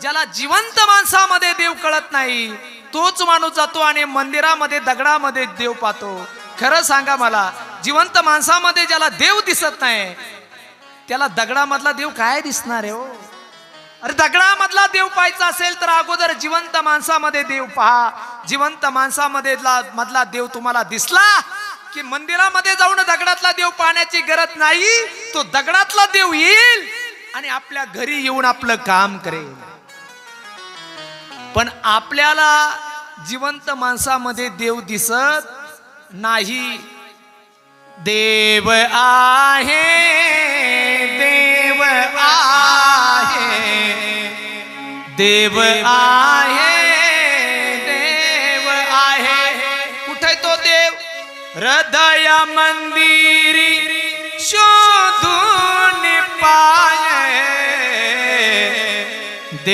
ज्याला जिवंत माणसामध्ये देव कळत नाही तोच माणूस जातो आणि मंदिरामध्ये दगडामध्ये देव पाहतो। खरं सांगा मला, जिवंत माणसामध्ये ज्याला देव दिसत नाही त्याला दगडामधला देव काय दिसणार आहे हो? अरे दगडामधला देव पाहायचा असेल तर अगोदर जिवंत माणसामध्ये देव पहा। जिवंत माणसामध्ये मधला देव तुम्हाला दिसला की मंदिरामध्ये जाऊन दगडातला देव पाहण्याची गरज नाही, तो दगडातला देव येईल आणि आपल्या घरी येऊन आपलं काम करेल। पण आपल्याला जिवंत माणसामध्ये देव दिसत नाही। देव आहे, देव आहे, देव आहे, देव आहे। कुठे तो देव? हृदय मंदिरी शोधून पाय